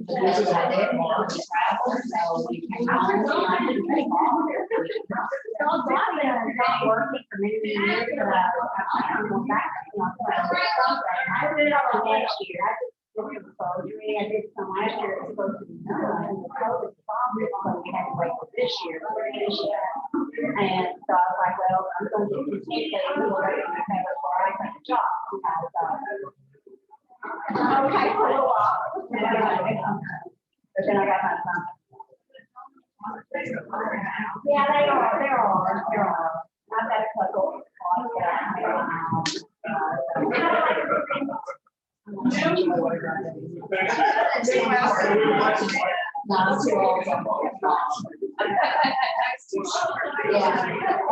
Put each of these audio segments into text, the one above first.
Usually I did want to travel, so we came home and I didn't take off. So I've been working for many years, but I'm going back. I did it all last year. I did some surgery. I did some last year. It was supposed to be done. And the COVID problem, so we had to wait for this year. And so I was like, well, I'm going to get this weekend before I take a job. Okay, for a little while. But then I got my son. Yeah, they are. I've got a couple. Not too old. Yeah. At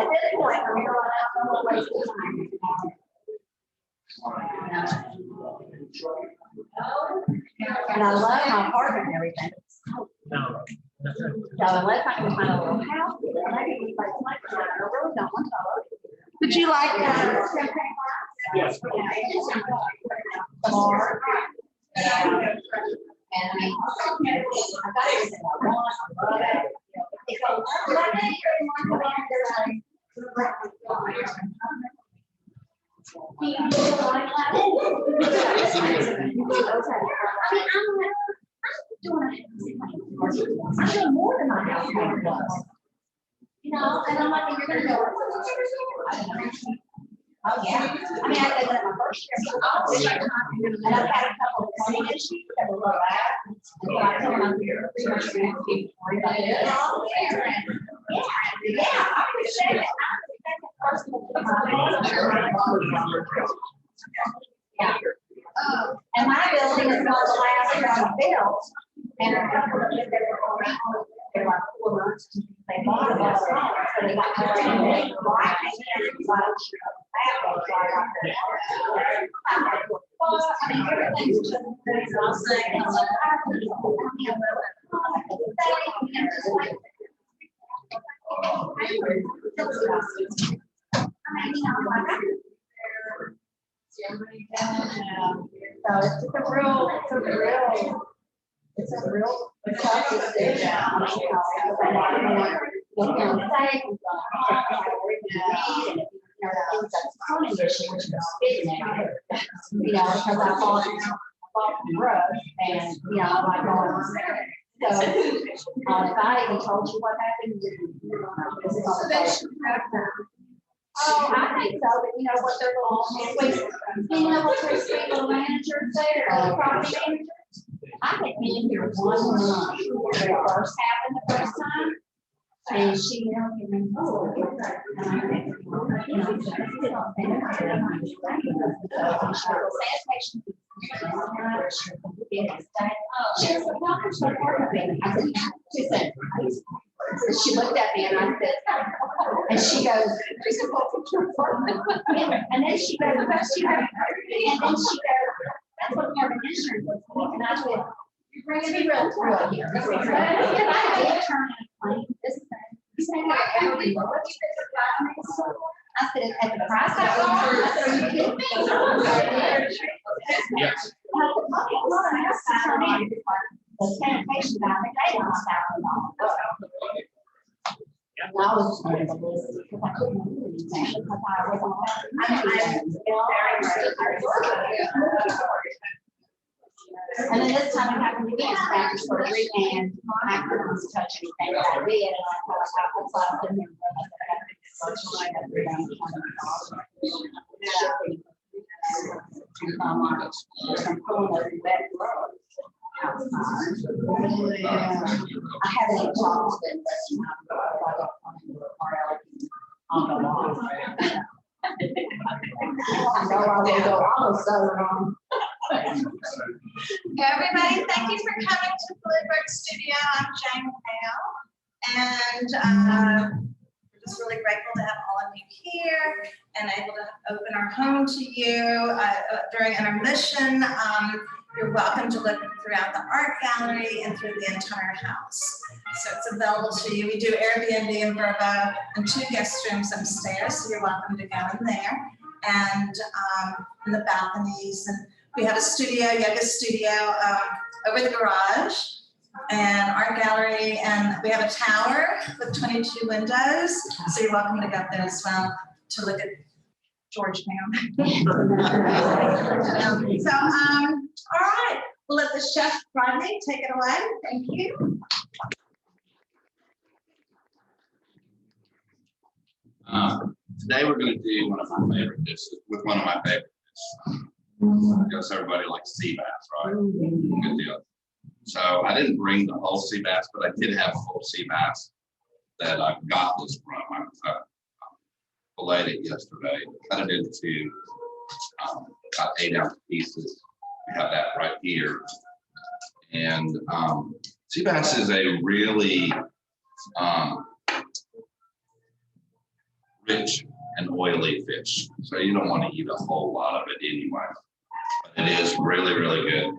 this point, I'm going out waste of time. And I love my apartment and everything. So unless I can find a little house, I really don't want to. Would you like champagne? Yes. Bar. And I mean, I got everything I want. I love it. I'm doing more than my house was. You know, and I'm like, you're gonna go. Oh yeah. I mean, I did that my first year. And I've had a couple of money issues that were low at. And so I told them I'm here. Yeah, I appreciate it. Yeah. And my building is not the last one I built. And a couple of them, they're like 4 months. They bought it last summer, so they got everything. I mean, everything's just so it's just a real tough decision. Because I bought the rug and, like, so, if I even told you what happened, oh, I think so, but what they're what their sweet little managers there, property managers? I had been here 1 month when it first happened the first time. And she never came forward. She looked at me and I said, and she goes, and then she goes, that's what the insurance was. And I said, you're bringing me real through here. I did turn in a claim this thing. He said, I said, at the price I said, are you kidding me? Yes. The sanitation guy, they lost $1,000. And I was just going to list because I couldn't do anything because I wasn't. And then this time it happened again after surgery, and I couldn't touch anything that I did, and I thought I was in there. I haven't talked to them on the lawn. I know I will go almost so wrong. Everybody, thank you for coming to Bleubird Studio. I'm Jane Hale, and we're just really grateful to have all of you here and able to open our home to you during intermission. You're welcome to look throughout the art gallery and through the entire house. So it's available to you. We do Airbnb in Verbo and 2 guest rooms upstairs, so you're welcome to go in there. And in the balconies, and we have a studio, yoga studio, over the garage and art gallery, and we have a tower with 22 windows. So you're welcome to go up there as well to look at Georgetown. All right, we'll let the chef Rodney take it away. Thank you. Today we're going to do one of my favorite dishes with one of my favorite dishes. I guess everybody likes sea bass, right? Good deal. So I didn't bring the whole sea bass, but I did have a whole sea bass that I got this from. I filleted it yesterday, cut it into about 8-ounce pieces. We have that right here. And sea bass is a really rich and oily fish, so you don't want to eat a whole lot of it anyway. But it is really, really good,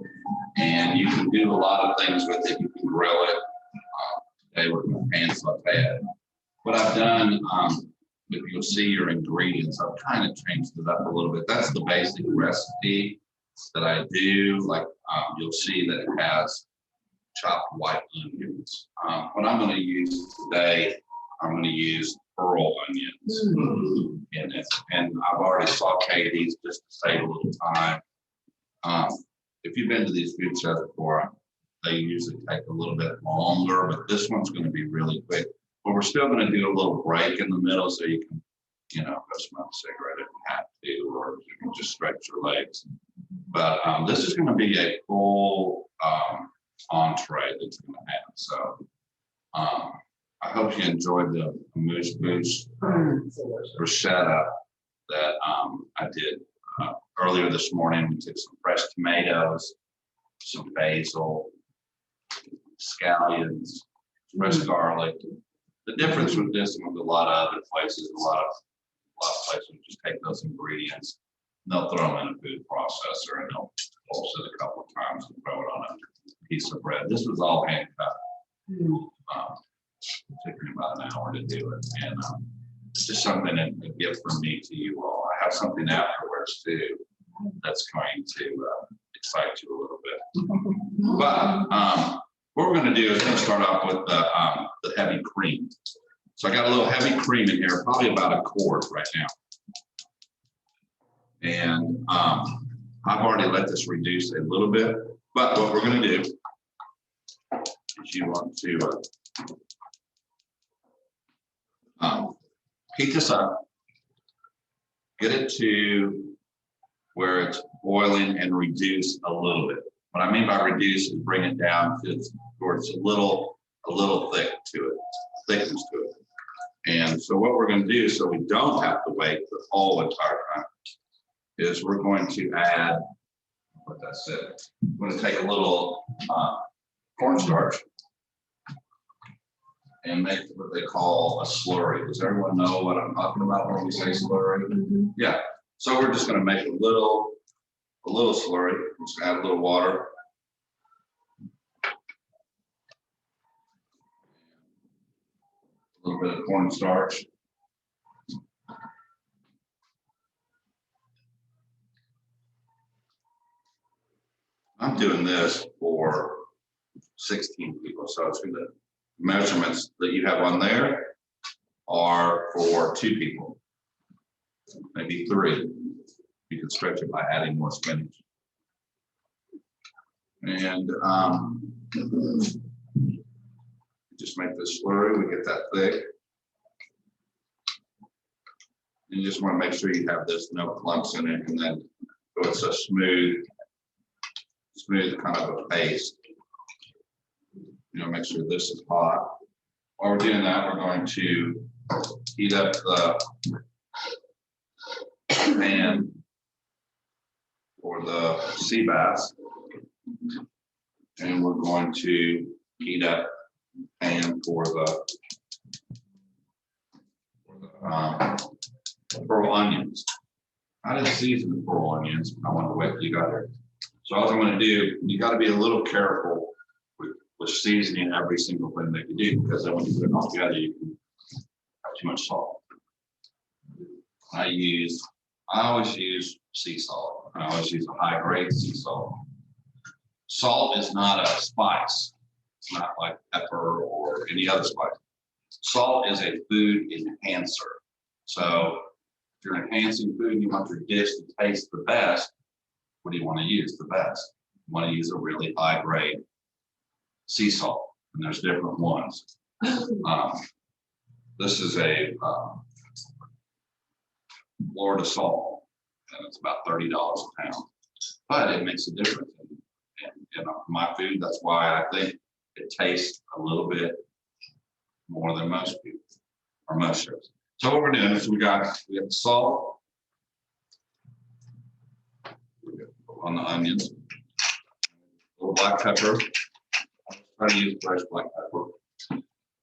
and you can do a lot of things with it. You can grill it. Today we're going to pan saute it. What I've done, if you'll see your ingredients, I've kind of changed it up a little bit. That's the basic recipe that I do. Like you'll see that it has chopped white onions. What I'm going to use today, I'm going to use pearl onions in it, and I've already sauteed these just to save a little time. If you've been to these food shows before, they usually take a little bit longer, but this one's going to be really quick. But we're still going to do a little break in the middle so you can, go smoke a cigarette if you have to, or you can just stretch your legs. But this is going to be a full entree that's going to have. So I hope you enjoyed the moose bruschetta that I did earlier this morning. We took some fresh tomatoes, some basil, scallions, fresh garlic. The difference with this and with a lot of other places, a lot of places just take those ingredients, and they'll throw them in a food processor and they'll pulse it a couple of times and throw it on a piece of bread. This was all hand cut. It took me about an hour to do it, and it's just something a gift from me to you all. I have something afterwards too that's going to excite you a little bit. But what we're going to do is going to start off with the heavy cream. So I got a little heavy cream in here, probably about a quart right now. And I've already let this reduce a little bit, but what we're going to do is you want to heat this up, get it to where it's boiling and reduce a little bit. What I mean by reduce is bring it down to where it's a little thick to it, thickness to it. And so what we're going to do, so we don't have to wait the whole entire time, is we're going to add, what that said, we're going to take a little cornstarch and make what they call a slurry. Does everyone know what I'm talking about when we say slurry? Mm-hmm. Yeah. So we're just going to make a little slurry. We're just going to add a little water. A little bit of cornstarch. I'm doing this for 16 people, so it's going to measurements that you have on there are for 2 people, maybe 3. You can stretch it by adding more spinach. And just make this slurry. We get that thick. You just want to make sure you have this, no clumps in it, and then so it's a smooth kind of a paste. Make sure this is hot. While we're doing that, we're going to heat up the pan for the sea bass, and we're going to heat up the pan for the pearl onions. I didn't season the pearl onions. I want to wait till you got here. So all I'm going to do, you got to be a little careful with seasoning every single thing that you do, because then when you put it all together, you can have too much salt. I always use sea salt. I always use a high grade sea salt. Salt is not a spice. It's not like pepper or any other spice. Salt is a food enhancer. So if you're enhancing food and you want your dish to taste the best, what do you want to use? The best. You want to use a really high grade sea salt, and there's different ones. This is a Florida salt, and it's about $30 a pound, but it makes a difference in my food. That's why I think it tastes a little bit more than most people or most chefs. So what we're doing is we got the salt on the onions, a little black pepper. Try to use fresh black pepper.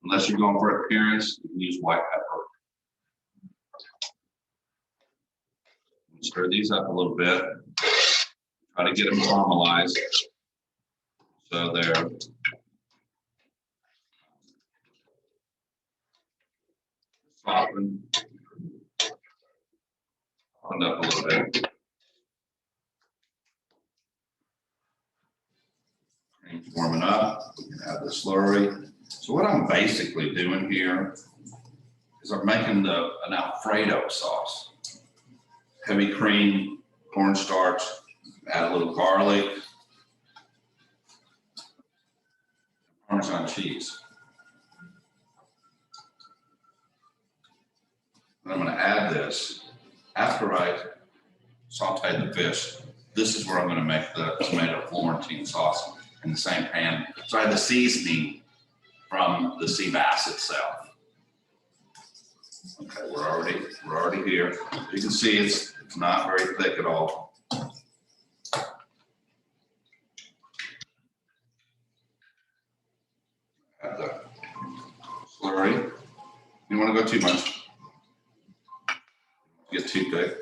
Unless you're going for appearance, you can use white pepper. Stir these up a little bit. Try to get them caramelized. So they're softened up a little bit. Cream's warming up. We can add the slurry. So what I'm basically doing here is I'm making an Alfredo sauce. Heavy cream, cornstarch, add a little garlic, Parmesan cheese. And I'm going to add this after I saute the fish. This is where I'm going to make the tomato Florentine sauce in the same pan. So I have the seasoning from the sea bass itself. Okay, we're already here. You can see it's not very thick at all. Add the slurry. You don't want to go too much. Get too thick.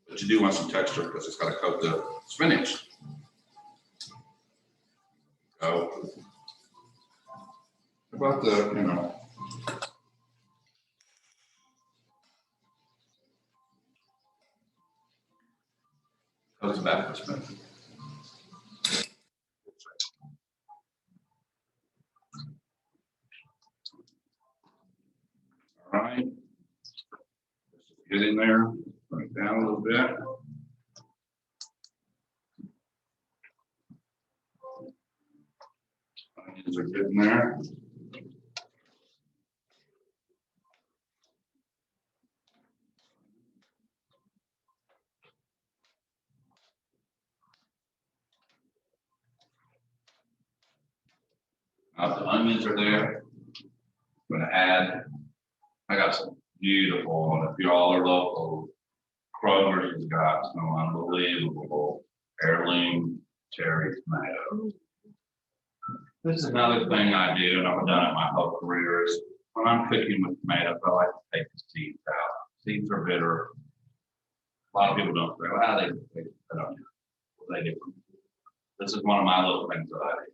But you do want some texture because it's got to coat the spinach. Go. About the, coat the back of the spinach. All right. Get in there, bring it down a little bit. Onions are getting there. Now the onions are there. I'm going to add, I got some beautiful, and if you all are local, Kroger's has got some unbelievable heirloom cherry tomatoes. This is another thing I do, and I've done it my whole career, is when I'm cooking with tomatoes, I like to take the seeds out. Seeds are bitter. A lot of people don't say, well, they don't do. They do. This is one of my little things that I do.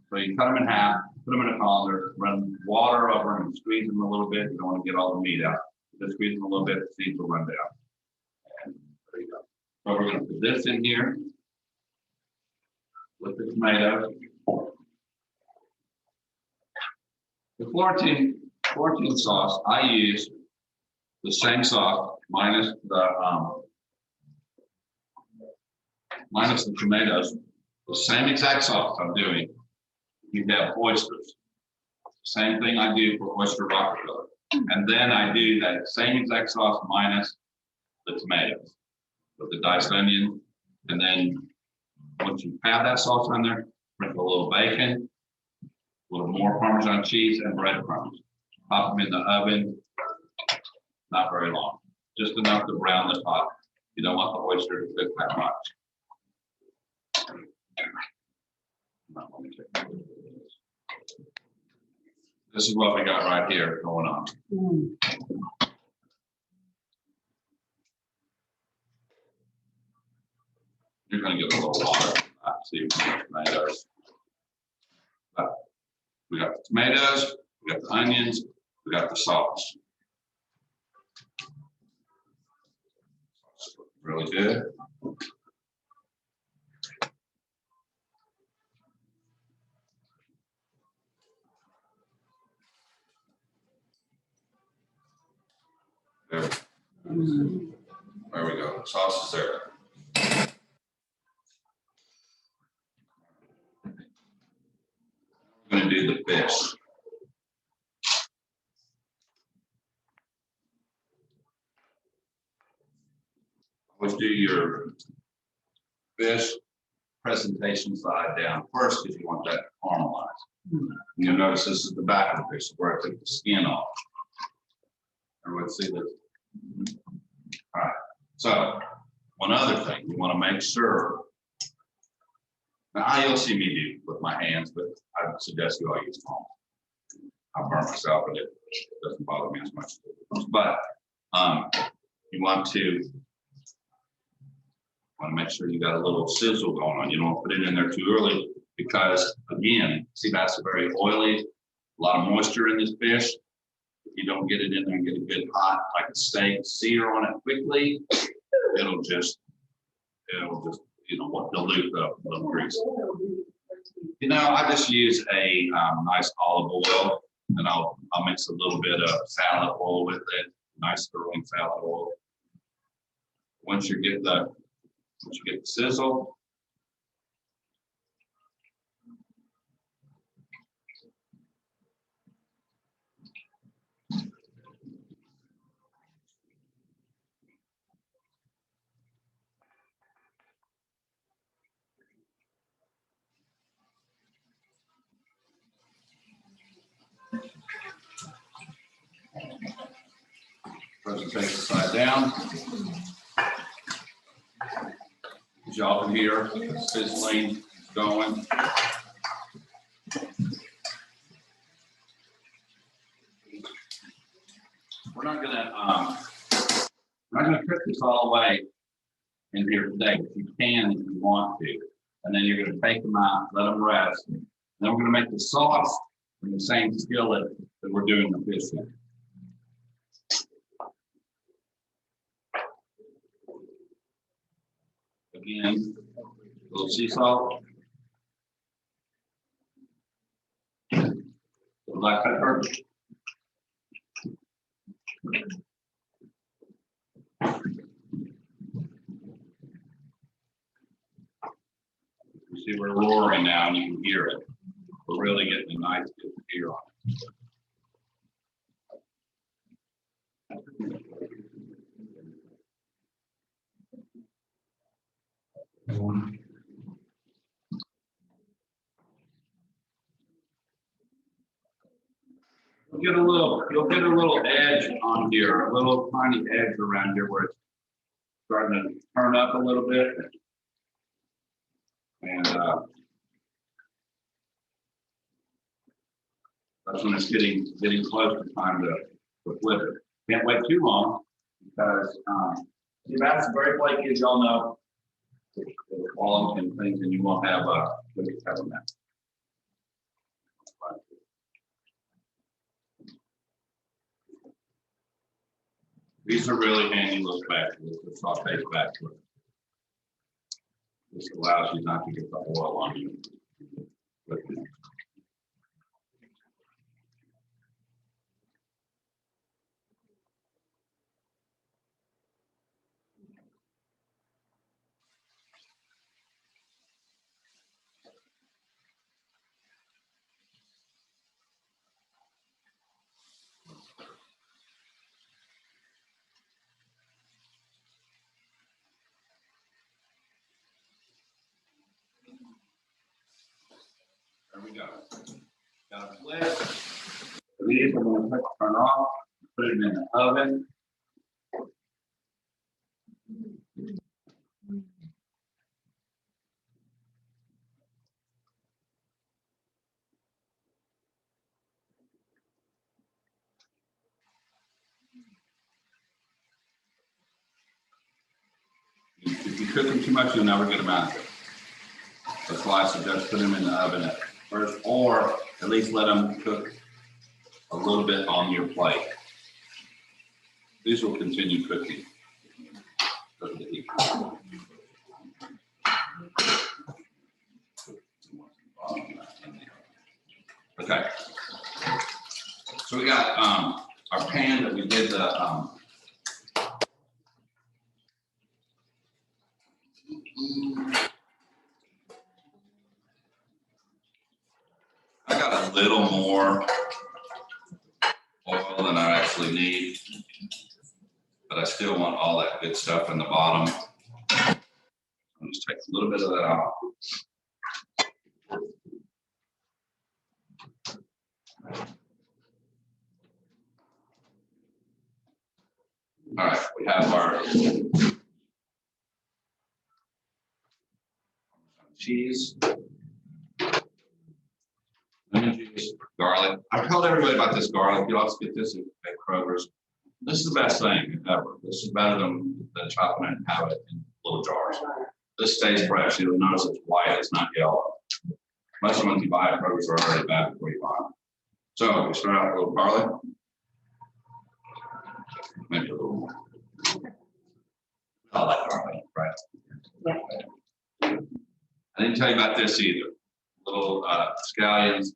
So you cut them in half, put them in a colander, run water over them, and squeeze them a little bit. You don't want to get all the meat out. Just squeeze them a little bit, the seeds will run down. And there you go. So we're going to put this in here with the tomatoes. The Florentine sauce, I use the same sauce minus the tomatoes. The same exact sauce I'm doing. You have oysters. Same thing I do for oyster rockefeller. And then I do that same exact sauce minus the tomatoes with the diced onion. And then once you have that sauce on there, sprinkle a little bacon, a little more Parmesan cheese and breadcrumbs. Pop them in the oven, not very long, just enough to brown the top. You don't want the oyster to cook that much. This is what we got right here going on. You're going to get a little water. See, tomatoes. We got the tomatoes, we got the onions, we got the sauce. Really good. There we go. Sauce is there. We're going to do the fish. Always do your fish presentation side down first because you want that to caramelize. You'll notice this is the back of the fish where I took the skin off. Everyone see this? All right. So one other thing, you want to make sure. Now you'll see me do with my hands, but I suggest you all use palms. I burn myself, but it doesn't bother me as much. But you want to make sure you got a little sizzle going on. You don't put it in there too early because, again, see that's very oily, a lot of moisture in this fish. If you don't get it in there and get a good hot, like a steak, sear on it quickly, it'll just dilute the grease. I just use a nice olive oil, and I'll mix a little bit of salad oil with it, nice sterling salad oil. Once you get the sizzle, presentation side down. As y'all can hear, sizzling, going. We're not gonna cook this all the way in here today, but you can if you want to. And then you're gonna take them out, let them rest. And then we're gonna make the sauce in the same skillet that we're doing the fish in. Again, a little sea salt, black pepper, you see we're roaring now and you can hear it. We're really getting a nice good sear on it. You'll get a little edge on here, a little tiny edge around here where it's starting to turn up a little bit. And that's when it's getting close to time to flip it. Can't wait too long because that's very flaky, as y'all know. It'll fall and things, and you won't have a good peppermint. These are really handy little spatulas to saute spatula. This allows you not to get the oil on you. There we go. Got a flip. These I'm going to turn off, put it in the oven. If you cook them too much, you'll never get them out of it. That's why I suggest put them in the oven at first, or at least let them cook a little bit on your plate. These will continue cooking. Okay. So we got our pan that we did the little more oil than I actually need, but I still want all that good stuff in the bottom. I'll just take a little bit of that off. All right, we have our cheese, lemon juice, garlic. I've told everybody about this garlic. You also get this at Kroger's. This is the best thing ever. This is better than chopping it and have it in little jars. This stays fresh. You'll notice it's white, it's not yellow. Most of the ones you buy at Kroger's are already bad before you buy them. So we start out with a little garlic. Maybe a little more. I like garlic, right? Yeah. I didn't tell you about this either. Little scallions.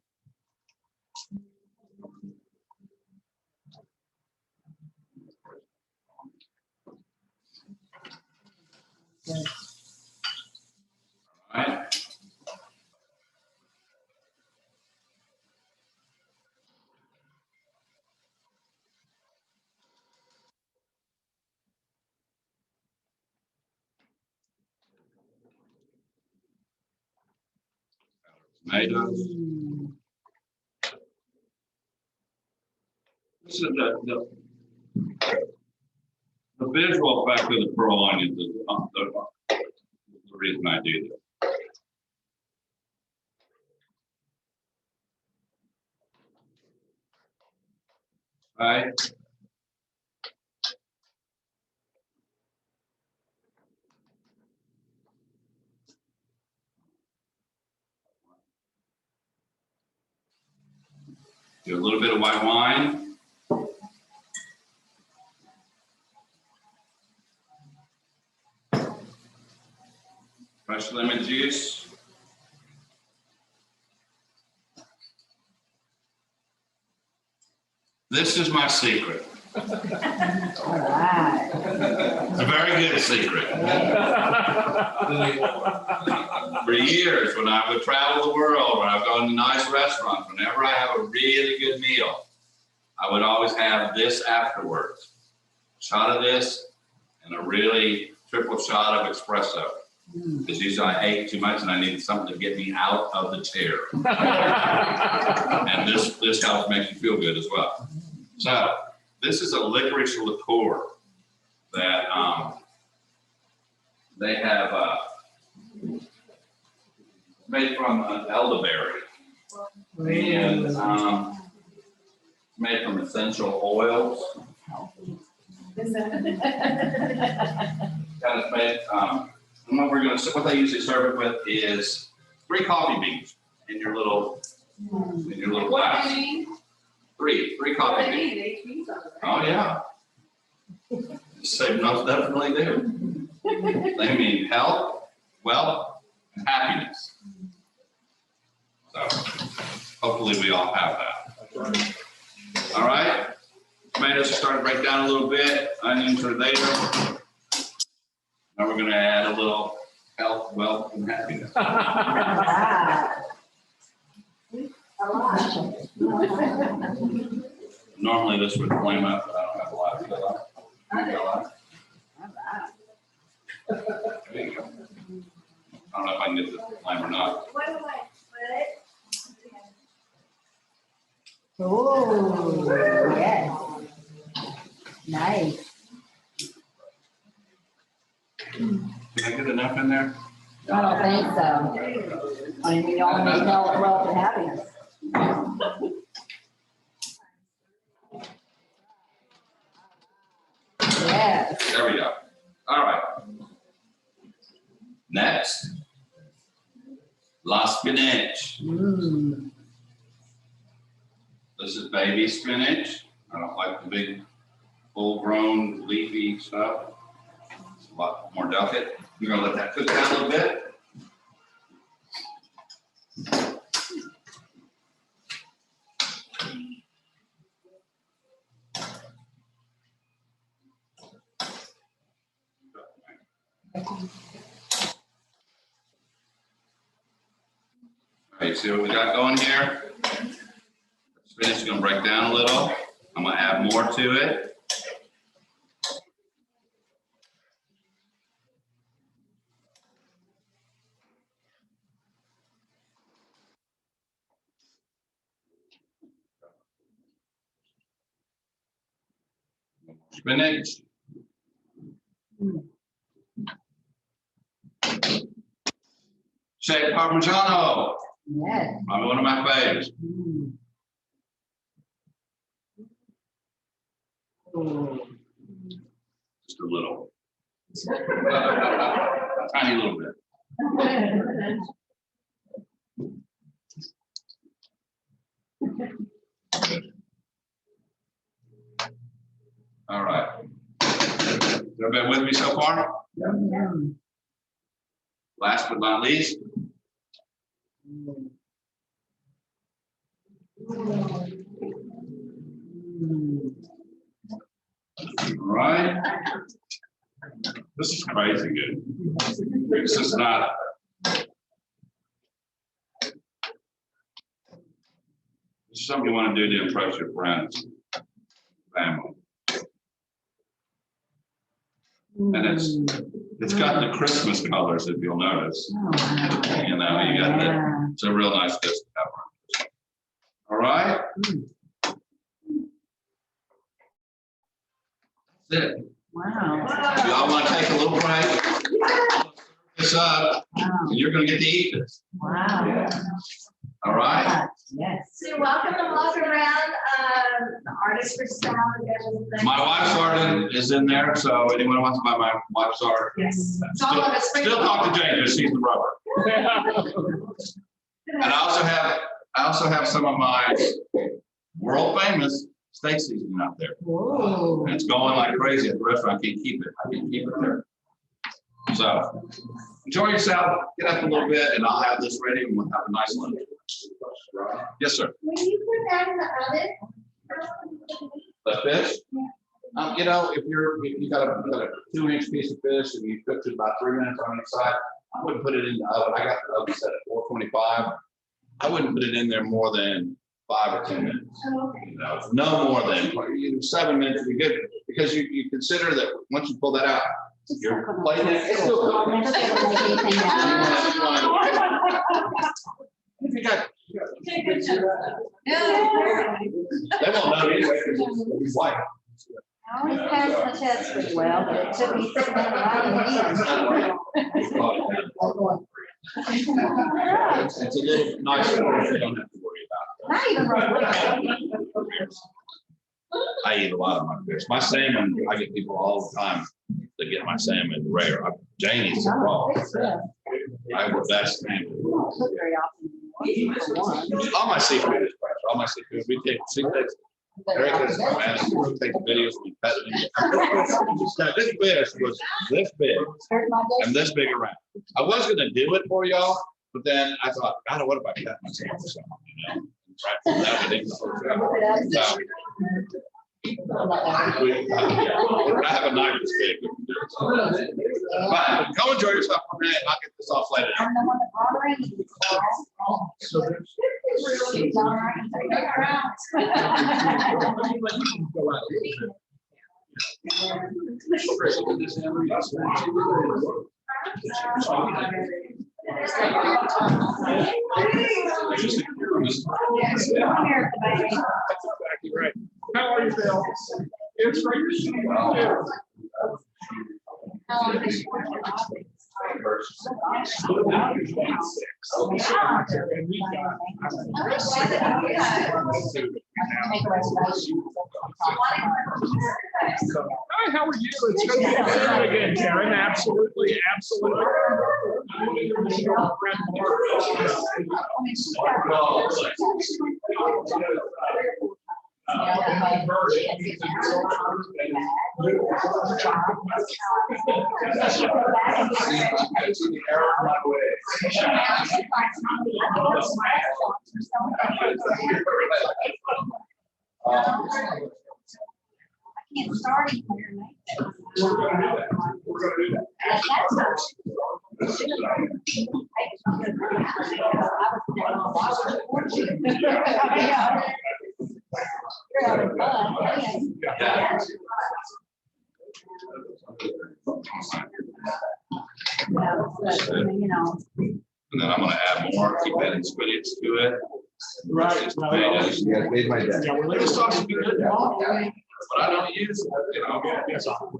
All right. Tomatoes. This is the visual effect of the pearl onions is the reason I do this. All right. Do a little bit of white wine. Fresh lemon juice. This is my secret. All right. It's a very good secret. For years, when I would travel the world, when I've gone to nice restaurants, whenever I have a really good meal, I would always have this afterwards. A shot of this and a really triple shot of espresso. Because usually I ate too much and I needed something to get me out of the chair. And this helps make you feel good as well. So this is a licorice liqueur that they have made from an elderberry and made from essential oils. Kind of made. And what they usually serve it with is 3 coffee beans in your little glass. Three coffee beans. Oh yeah. Say most definitely do. They mean health, wealth, and happiness. So hopefully we all have that. All right. Tomatoes are starting to break down a little bit. Onions are there. Now we're going to add a little health, wealth, and happiness. Normally this would flame up, but I don't have a lot of fill up. There you go. I don't know if I can get the flame or not. Oh, yes. Nice. Did I get enough in there? I don't think so. I mean, we all need health, wealth, and happiness. Yes. There we go. All right. Next, la spinach. This is baby spinach. I don't like the big, full-grown, leafy stuff. It's a lot more delicate. We're gonna let that cook down a little bit. All right, see what we got going here? Spinach is gonna break down a little. I'm gonna add more to it. Spinach. Say Parmigiano. Yes. One of my favorites. Just a little. A tiny little bit. All right. Everybody with me so far? Last but not least. All right. This is crazy good. This is not. This is something you want to do to impress your friends, family. And it's got the Christmas colors, if you'll notice. You know, you got the, it's a real nice dish to have. All right. That's it. Wow. Y'all want to take a little break? This up, and you're going to get to eat this. Wow. All right. Yes. So you're welcome to walk around the artist for sale. My wife's art is in there, so anyone wants to buy my wife's art? Yes. It's all on the screen. Still talk to Jane because she's the rubber. And I also have some of my world famous steak seasoning out there. Whoa. And it's going like crazy at the restaurant. I can't keep it. I can't keep it there. So enjoy yourself. Get up a little bit, and I'll have this ready, and we'll have a nice lunch. Yes, sir. Will you put that in the oven? The fish? You know, if you got a 2-inch piece of fish and you cooked it about 3 minutes on each side, I wouldn't put it in the oven. I got the oven set at 425. I wouldn't put it in there more than 5 or 10 minutes. You know, no more than 7 minutes would be good, because you consider that once you pull that out, you're plating it. It's still cooking. If you got, they won't know anyway because it's white. I always pass my test pretty well, but it took me 6 minutes to It's a little nicer, you don't have to worry about it. I eat a lot of my fish. My salmon, I get people all the time that get my salmon rare. Jane eats it raw. I have the best salmon. All my seafood is fresh. All my seafood. We take seafood. Eric is my man. We take the videos, we pet it. Now, this fish was this big and this big around. I was going to do it for y'all, but then I thought, God, what if I cut myself? So, you know, I have a knife this big. But go enjoy yourself for a minute. I'll get this all flattened out. Exactly right. How are you, Bill? It's great to see you. Hi, how are you? It's good to see you again, Karen. Absolutely, absolutely. Can't start it here. We're going to do that. We're going to do that. add ingredients to it. Right. Just tomatoes. Yeah, made my day. Yeah, well, there's sauce would be good. But I don't use, you know. Yes, how we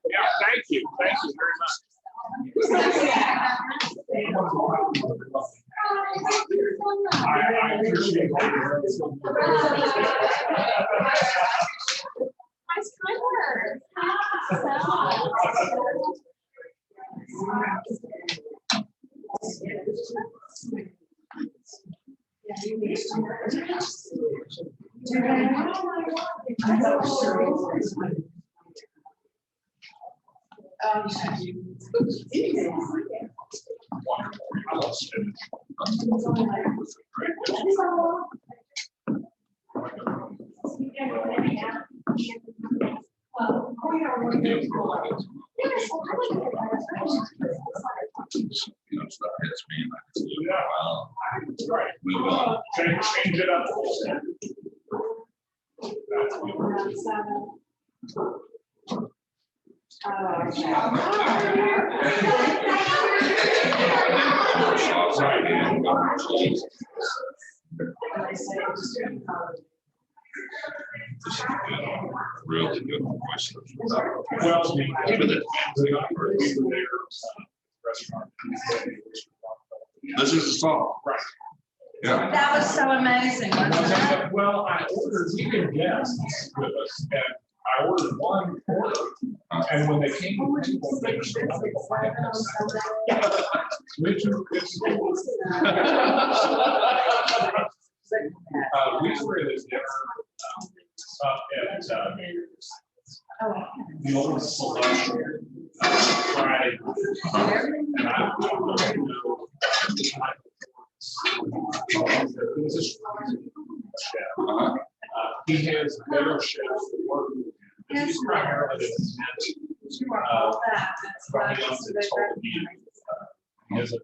Yeah, thank you very much. I appreciate You know, stuff hits me and I just do it. Wow. right. Move on. Change it up. Sauce and cheese. Really good oysters. Well, This is the salt. Right. Yeah. That was so amazing, wasn't it? Well, I ordered vegan guests with us, and I ordered one order, and when they came to the table, they were so we were at a dinner up at the old Celestial Friday, and I don't know. It was a chef. He has better chefs that work with him. He's primarily from the ones that told me he has a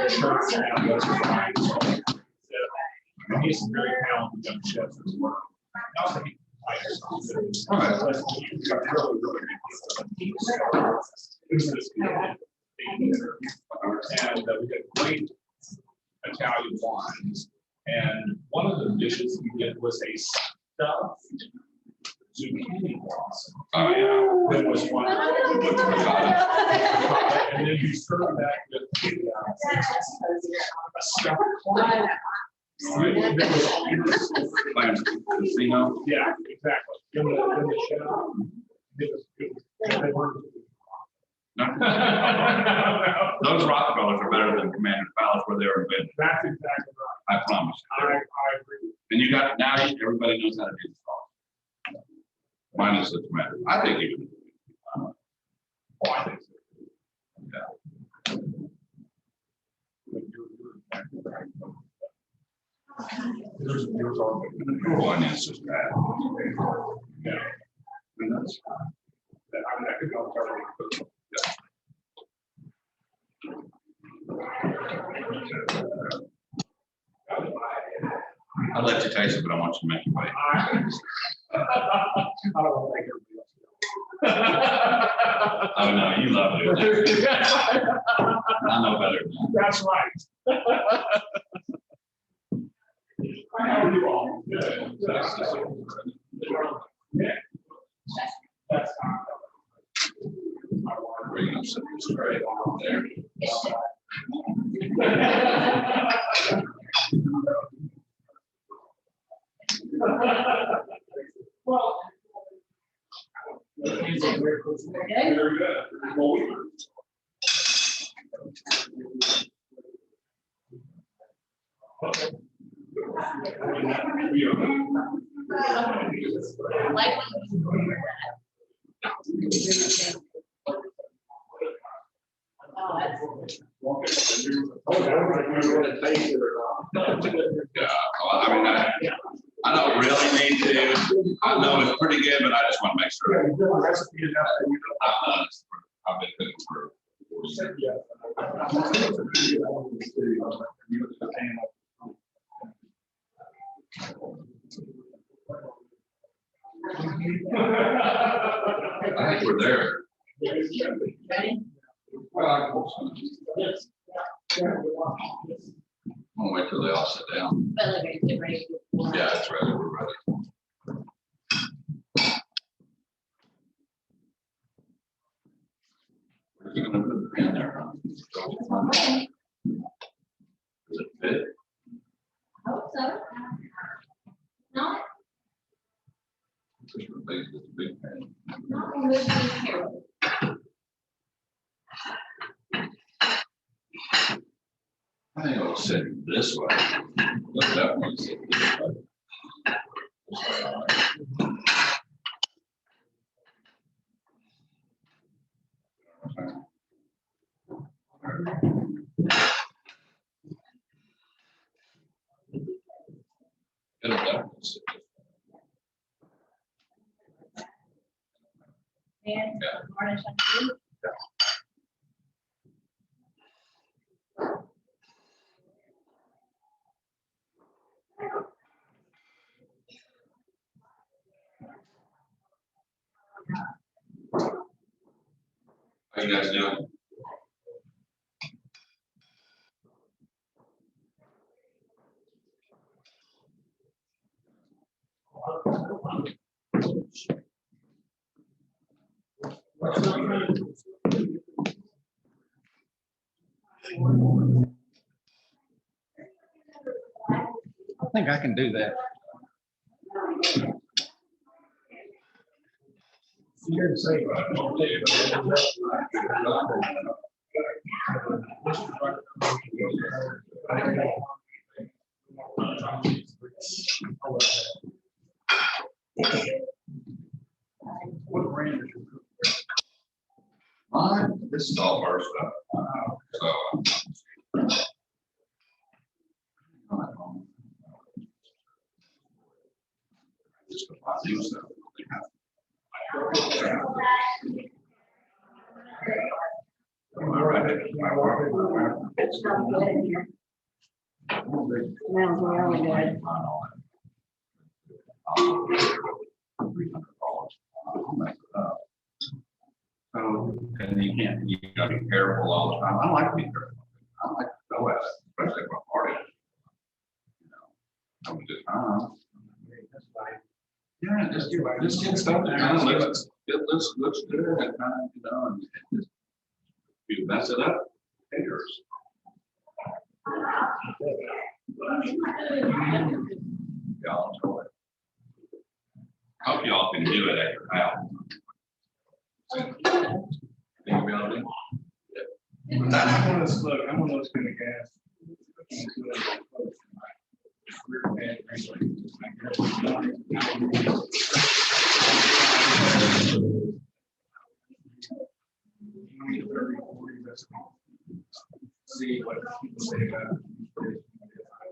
church out west of Ryan. And he's a very talented young chef as well. Also, he likes and we got great Italian wines. And one of the dishes we did was a stuffed zucchini blossom. Oh, yeah. That was one. And then you serve that with a stuffed clam. That was all Clams casino. yeah, exactly. In the shell. They weren't. Those Rockefellers are better than Commander Palace where they were invented. That's exactly right. I promise. I agree. And you got, now everybody knows how to do the sauce. Minus the tomato. I think you can. Oh, I think so. Yeah. Yours are. One is just bad. Yeah. And that's, I could go through. I'll let you taste it, but I want you to make it wait. I don't want to make everybody else. Oh, no, you love it. I know better than that. That's right. How are you all? Good. Yeah. That's Bring up something straight on there. well, very good. Well, Yeah, well, I mean, I don't really need to. I know it's pretty good, but I just want to make sure. I've been cooking for 40 years. I think we're there. Ready? I'll wait till they all sit down. Get ready. Yeah, it's ready. We're ready. You're gonna put the pen there, huh? Does it fit? Hope so. Not, It's a big pen. not when we're being careful. I think I'll sit this way. Look, that one sit this way. This way, all right. It'll definitely sit this way. And Yeah. garnish on you. How you guys doing? I think I can do that. What brand is your? Mine, this is all our stuff. So. Just a lot of new stuff. It's not good in here. Smells really good. So, and you can't, you gotta be careful all the time. I like to be careful. I like to go at it, especially if I'm partying. You know, have a good time. Yeah, just get stuff that kind of looks good and kind of, you know, and just, if you mess it up, haters. Y'all enjoy it. Hope y'all can do it at your house. Think you'll be able to do it? I'm one of those, look, I'm one of those kind of guys. See what people say about it.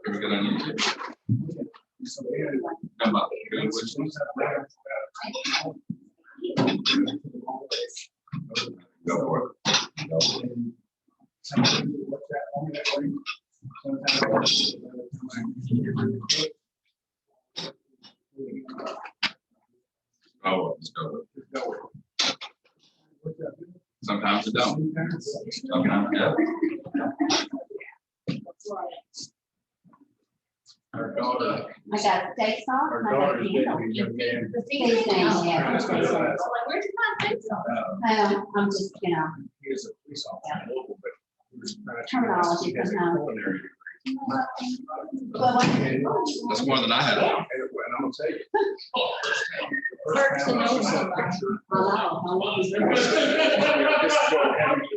Ever get on YouTube? So, yeah, Come up, good, which ones? Go for it. Oh, let's go. Sometimes it don't. Sometimes, yeah. Our daughter, I got steak sauce. our and I got daughter's candles. dating a young man. The steak sauce, yeah. Trying to start that. Like, where'd you find steak sauce? I'm just, you know, He is a police officer, local, but he was trying to. Terminology, He has a but no. culinary degree. well, And That's more than I had. and I'm gonna tell you. the Perks first and time I saw those that are- picture, I know. this is what happened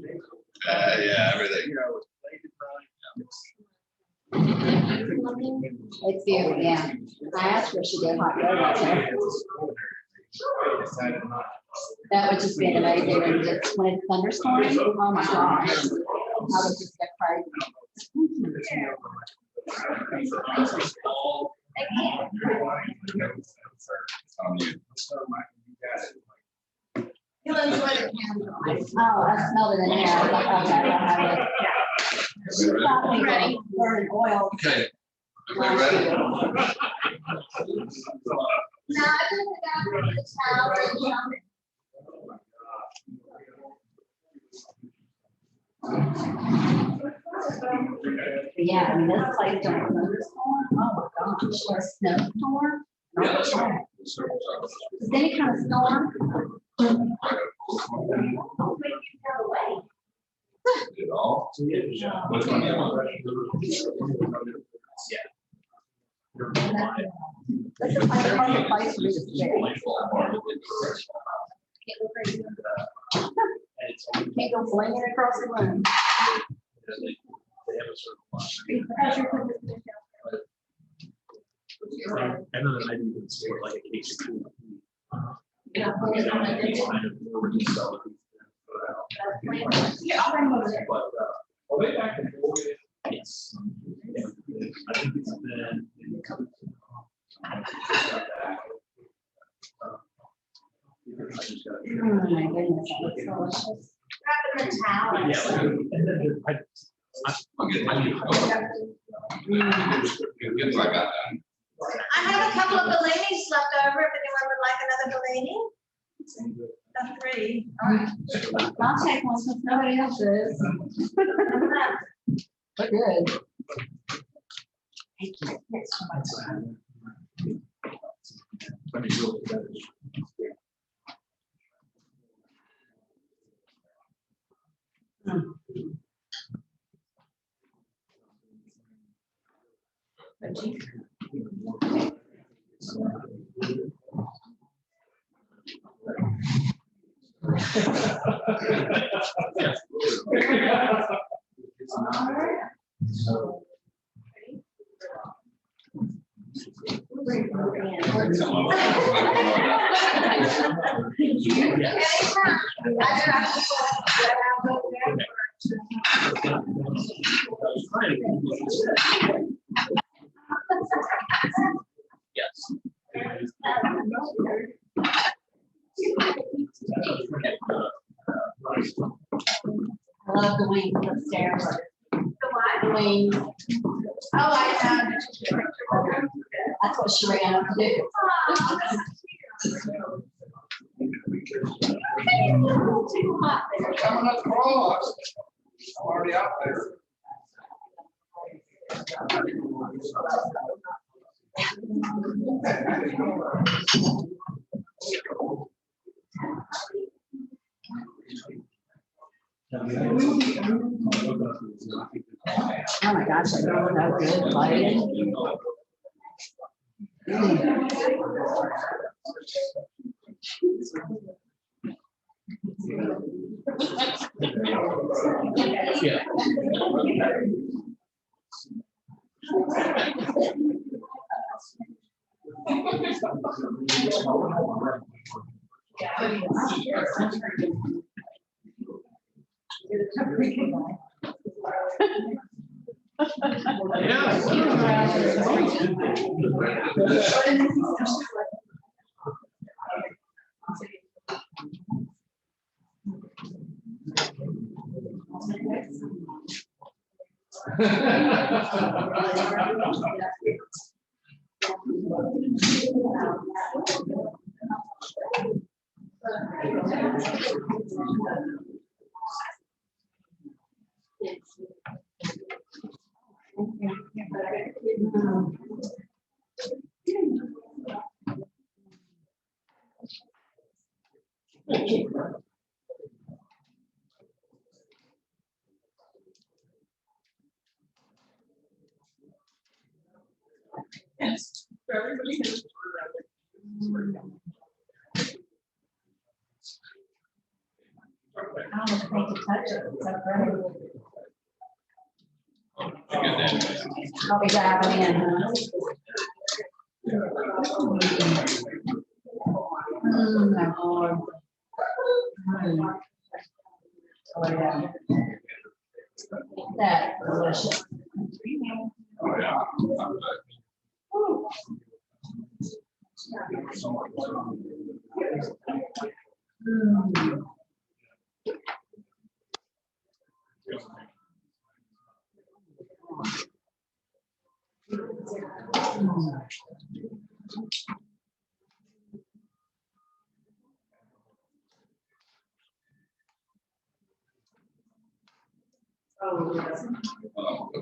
there. Yeah, everything. You know, it's late at night. It's beautiful. Yeah. I asked her if she did hot yoga. That would just be amazing. And just when it's thunderstorming, oh my gosh, I would just get crazy. You'll enjoy the candle. Oh, I smelled it in here. I was like, okay, I'll have it. She thought we were burning oil. Okay. Everybody ready? No, I just got the towel and something. Yeah, I mean, this place during a thunderstorm, oh my gosh, or a snowstorm. Yeah, that's right. Is any kind of storm? It all? Which one do you want? This is like a perfect place for me to stay. Can't go flinging across the room. And then I do sort like a case. Yeah. But, are they back and forth? Yes. I think it's been. Oh my goodness, that looks delicious. Wrap in the towel. Yeah. I'll get that. Good, I got that. I have a couple of Bellinis left over if anyone would like another Bellini. That's three. All right. I'll take one since nobody else is. But good. Thank you. Let me do it. Yes. I love the wings upstairs. The what? The wings. Oh, I know. That's what she ran up to do. Coming up across. I'm already out there. Oh my gosh, I don't know good lighting. Yeah. Yes. I don't think to touch it. It's so great. I'll be diving in, huh? My Lord. Oh, yeah. That delicious. Oh, yeah.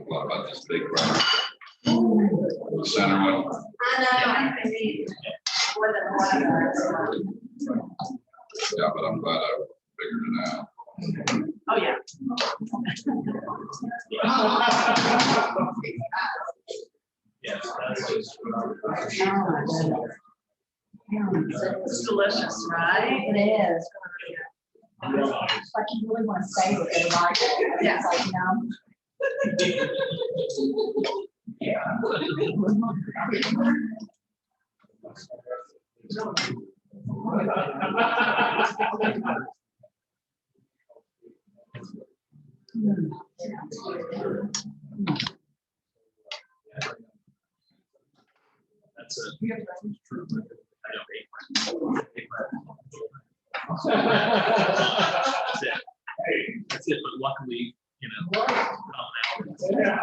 What about this big round? The center one? I know, I can read more than one. Yeah, but I'm glad I figured it out. Oh, yeah. Yes, that's just. It's delicious, right? It is. It's like you really want to stay with it, like, yeah, it's like, That's it. I don't hate That's it. That's it, but luckily, you know. Yeah.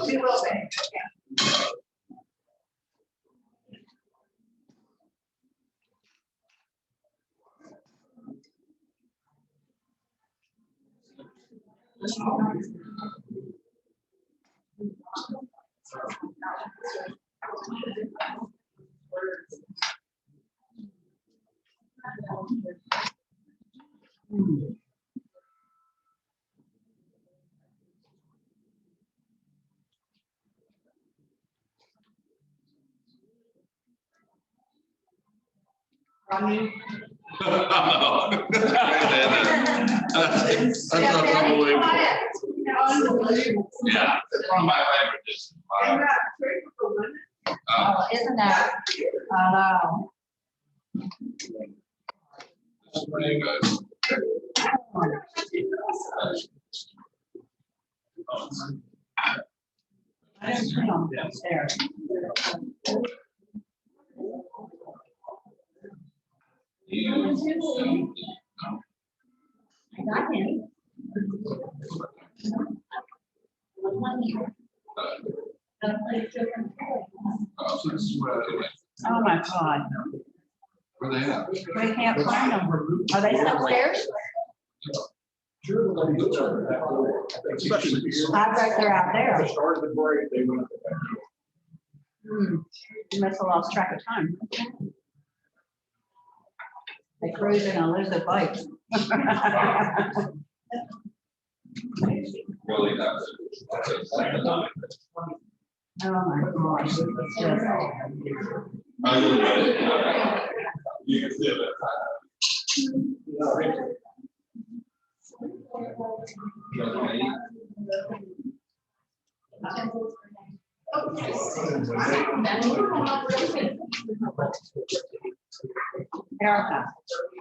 We will be. Rodney. That's unbelievable. Yeah, it's one of my favorite dishes. Oh, isn't that? I know. It's pretty good. I didn't see them there. I got him. Oh, my God. Where they at? We can't find them. Are they upstairs? I bet they're out there. Started the break, they went. You must have lost track of time. They cruising on Elizabeth Lake. Really, that's it. Oh my gosh. You can feel it. Erica,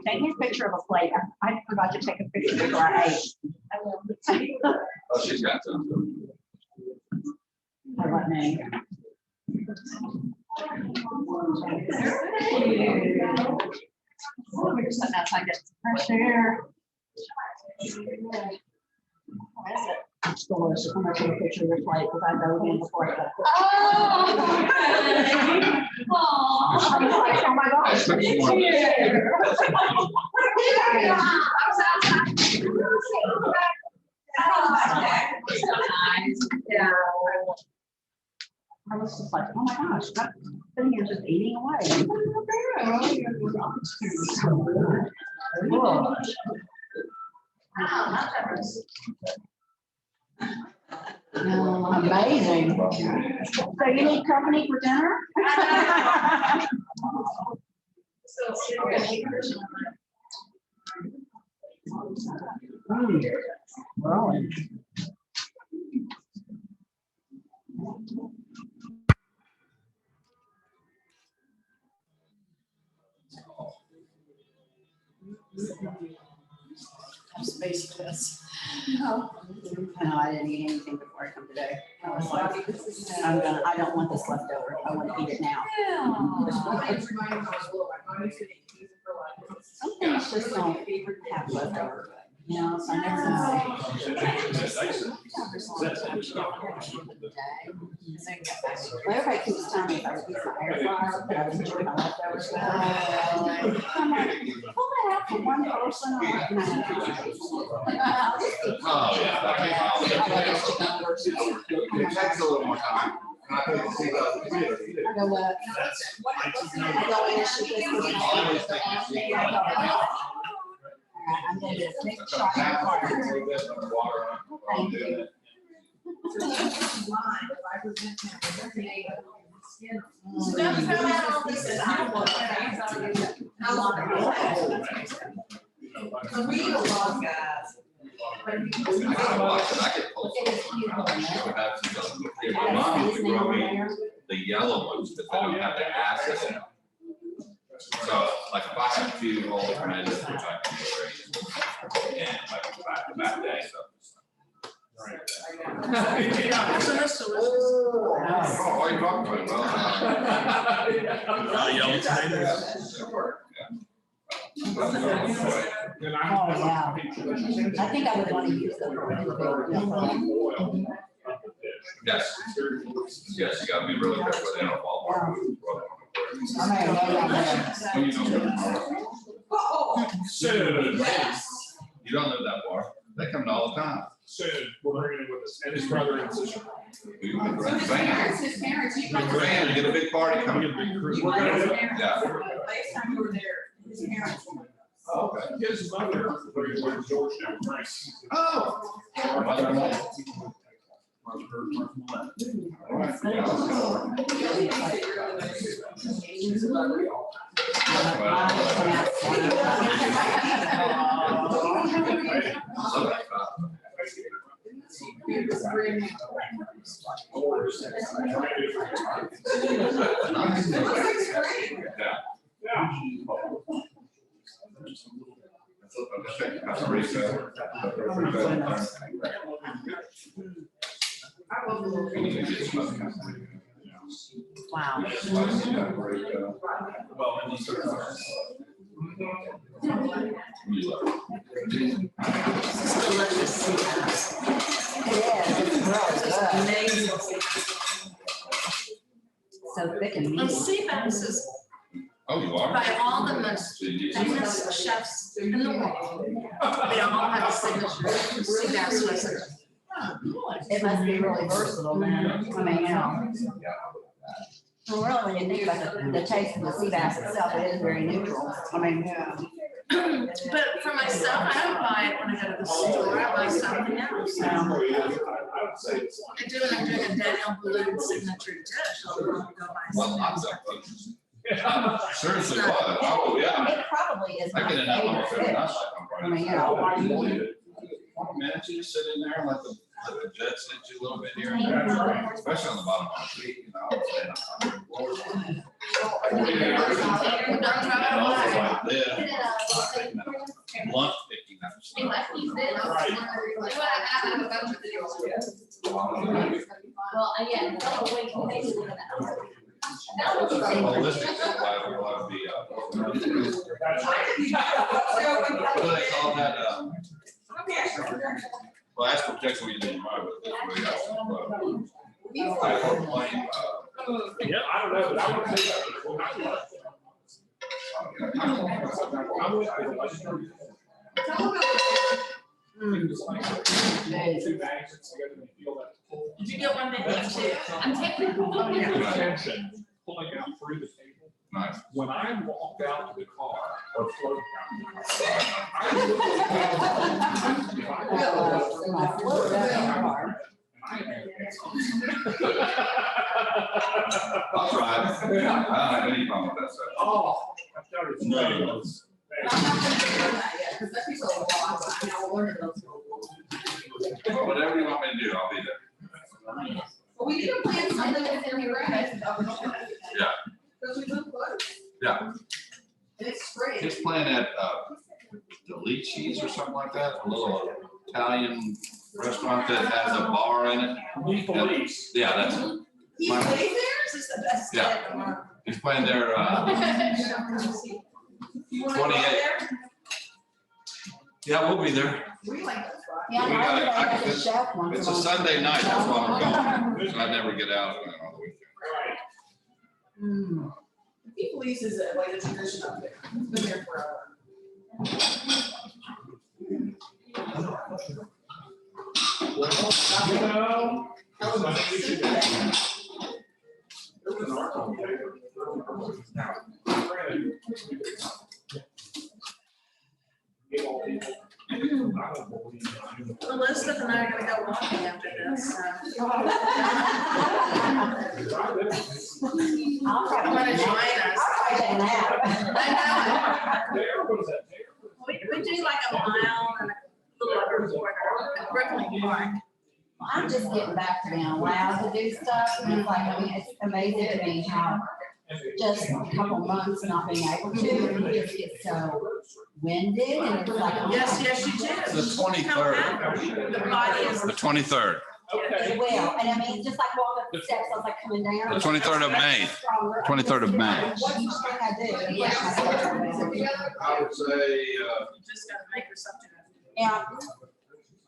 take me a picture of a plate. I forgot to take a picture before I ate. Oh, she's got some. I want me. We're just sitting outside getting some fresh air. What is it? stores to come up with a picture of your plate because I go in before I left. Oh, I was like, oh my gosh. That's pretty more than- Yeah. I was just like, oh my gosh, that thing is just eating away. Whoa. Amazing. So you need company for dinner? Rolling. Space for this. No, I didn't eat anything before I come today. I was like, I don't want this left over. I want to eat it now. Some things just don't have leftover, you know, so I never know. Well, everybody keeps telling me if I would use my air fryer, but I would enjoy my leftovers. I'm like, pull that out for one person. I'm like, no. Oh, yeah. It takes a little more time. I go, I go in and shoot this with my I'm gonna do a quick shot. Thank you. I could pull some. Mom used to grow me the yellow ones, but they don't have the acid in them. So like if I have two old tomatoes, which I can raise, and like back to back day, so. So that's delicious. Oh, what are you talking about? Yellow tomatoes. Oh, yeah. I think I would want to use them. Yes. Yes, you gotta be really good with it. Soon. You don't live that far. They come all the time. Soon, we're bringing him with us, and his brother and sister. We can rent a van. His parents, you Rent a van, get a big party We coming. get a big crew. Yeah. Last time you were there, his parents. Okay. His mother, went to Georgetown, right? Oh. Wow. Amazing. So thick and And meaty. sea bass is Oh, you are? by all the most famous chefs in the world. They all have a signature sea bass recipe. It must be really versatile then. I mean, you know. Well, really, when you think about the taste of the sea bass itself, it is very neutral. I mean, But for myself, I don't buy it when I go to the store. I buy something else. I'm doing a Daniel Blue signature dish. I'll go buy Well, something lots else. of folks. Seriously, what? Oh, yeah. it probably is I my get enough of favorite it. fish. I mean, you know. 20 minutes, you just sit in there and let the jet sit you a little bit here and there, especially on the bottom of the feet, you know. And also like this, blunt picking, that's. Well, yeah. Holistic supply will be, what do they call that, well, that's protection when you do your mind. Did you get one that too? I'm taking. Attention, pulling out through the table. Nice. When I walked out of the car or floated out of the car, I'll try it. I don't have any problem with that stuff. Oh, I started. No. Whatever you want me to do, I'll be there. We can plan something that's in your room. Yeah. Because we live close. Yeah. And it's free. Just playing at Delici's or something like that, a little Italian restaurant that has a bar in it. Police. Yeah, that's it. He plays there, this is the best day of the month. He's playing there You wanna go 28. there? Yeah, we'll be there. We like that spot. Yeah, We I gotta- like I- that chef once It's in a while. Sunday night, that's why I'm going. So I never get out on the weekend. Right. The police is like a tradition up there. It's been there forever. Well, how was that? You should- There was an article there. Now, granted, give all people- I don't believe I'm- Elizabeth and I are gonna go walking after this, so. I'll probably Wanna join us? I'll take a nap. There was that there. We do like a mile and a little over a quarter at Brooklyn Park. I'm just getting back to being allowed to do stuff, and it's like, I mean, it's amazing to me how just a couple months not being able to, you just get so winded, and it's like. Yes, yes, you do. The 23rd. The body is. The 23rd. Okay. It will, and I mean, just like walking up the steps, I was like coming down. The 23rd of May. 23rd of May. What each thing I do, yeah. I would say, You just gotta make yourself do it. Yeah,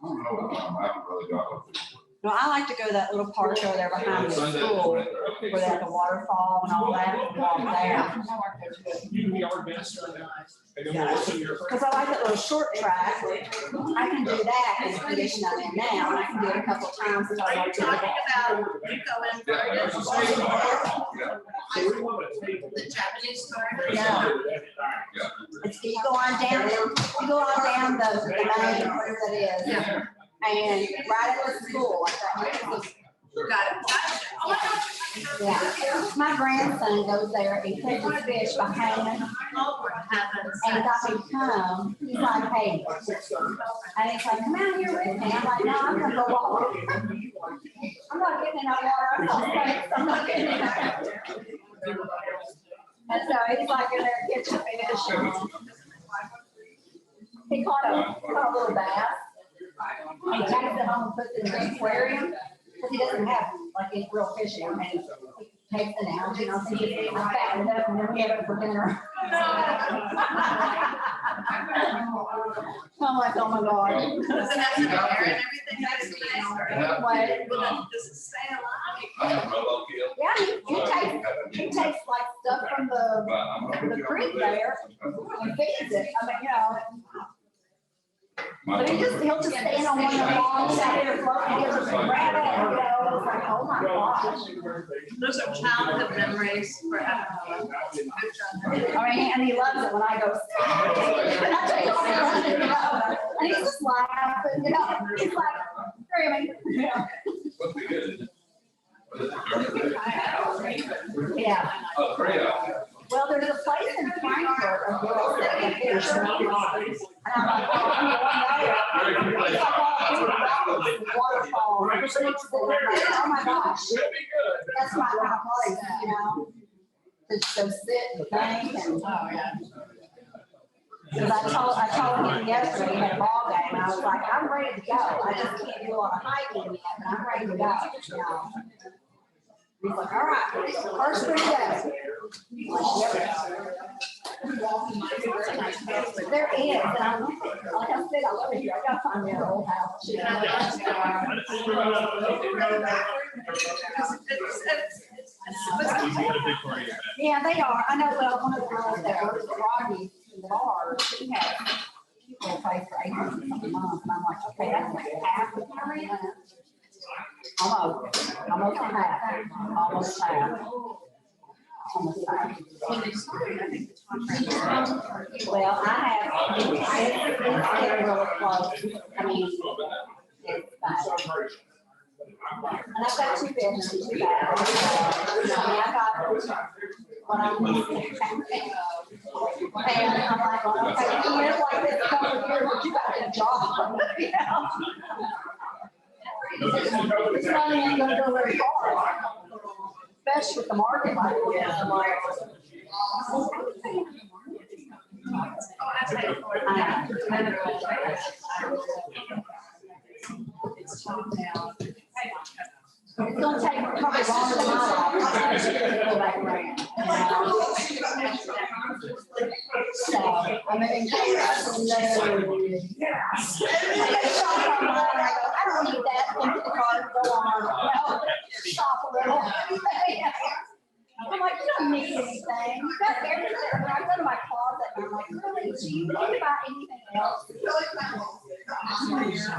I don't know, I haven't really got it. no, I like to go to that little park over there behind the school, where they have the waterfall and all that, and walk there. You can be our guest. And then we'll listen to your. Because I like that little short track, I can do that in the condition I'm in now, and I can do it a couple of times. Until I Are you like to do talking that. about, you go in for Yeah, there's a skate park. Yeah. So we want to take. the Japanese store? Yeah. It's, you go on down, you go on down the main, whatever that is. Yeah. And right at the school, like that. Got it. Gotcha. Oh my gosh. Yeah, my grandson goes there, he catches fish by hanging, Oh, for heaven's and got sakes. me to come, he's like, hey, and he's like, come out here with me, I'm like, no, I'm gonna go walk. I'm not getting in that water, I'm not safe, I'm not getting in that. And so he's like in there catching fish. He caught a little bass. He takes it home and puts it in the aquarium, because he doesn't have like any real fish in him, and he takes an algae, and I'll see it, I fatten it up, and then we have it for dinner. I'm like, oh my God. Does it have to be air and everything next to it? What? Does it stay alive? Yeah, he takes like stuff from the creek there, and feeds it, I mean, you know. But he'll just stand on one of the logs out there floating, he'll just grab it, and go, it's like, oh my gosh. Those are childhood memories forever. I mean, and he loves it when I go. And I take it, and he's just laughing, you know, he's like, screaming, you know. Yeah. Oh, great. Well, there's a place in Frankfurt, a girl that fish. And I'm like, oh, I'm going there. It's like all these waterfalls, and creeks, and I'm like, oh my gosh, that's my place, you know? To just go sit and think and. Because I told him yesterday, he had a ball game, and I was like, I'm ready to go. I just can't do a lot of hiking yet, but I'm ready to go, you know? He's like, all right, first 3 days. There is, and I'm, like I said, I love it here. I gotta find me an old house. You know? Yeah, they are. I know, well, one of the girls that works at Rodney in the bar, she has people pay for $800 a month, and I'm like, okay, that's like half of my rent. Almost half. Almost half. Almost half. Well, I have, it's getting really close. I mean, it's bad. And I've got 2 bedrooms, 2 bathrooms. I mean, I got what I'm and I'm like, well, okay, you live like this a couple of years, but you got a job. You know? This money ain't gonna go very far, especially with the market like this. I'm like, It's top down. it's gonna take probably longer than my life to go back around. So, I mean, I don't need that. Look at the card, go on, shop a little. I'm like, you don't need anything. You got everything. When I go to my closet, I'm like, really, do you need to buy anything else? It is. I mean, it's like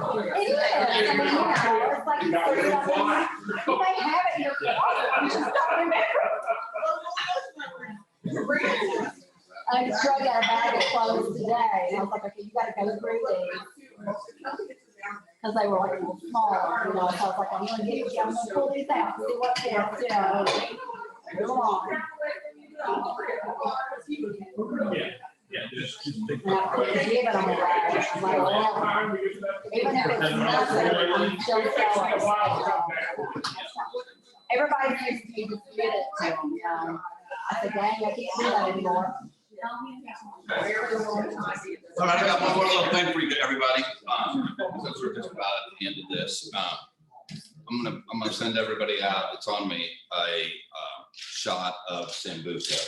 you say something, you may have it in your closet, you just don't remember. I just drug out a bag of clothes today. I was like, okay, you gotta go through these. Because they were like a little small, you know, so I was like, I'm gonna pull these out, see what fits, you know. Come on. And I put the gibbet on the bag. I'm like, well, even if it's nothing, I'm still selling. Everybody used to just get it to them, you know. I said, dang, I can't do that anymore. All right, I got one more little thing for you, everybody. Since we're just about at the end of this, I'm gonna send everybody out. It's on me a shot of Sambuca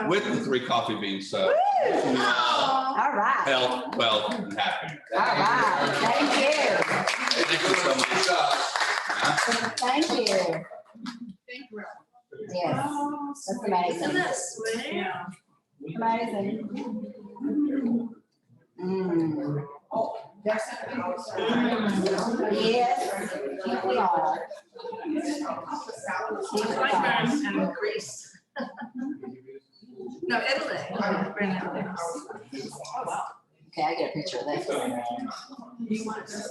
with the 3 coffee beans. So All right. health, wealth, and happiness. All right. Thank you. Thank you so much. Thank you. Yes, that's Isn't amazing. that sweet? Amazing. Mm. Yes, keep we all. My parents in Greece. No, Italy. We're in Italy. Oh, wow. Okay, I get a picture of this. You want to-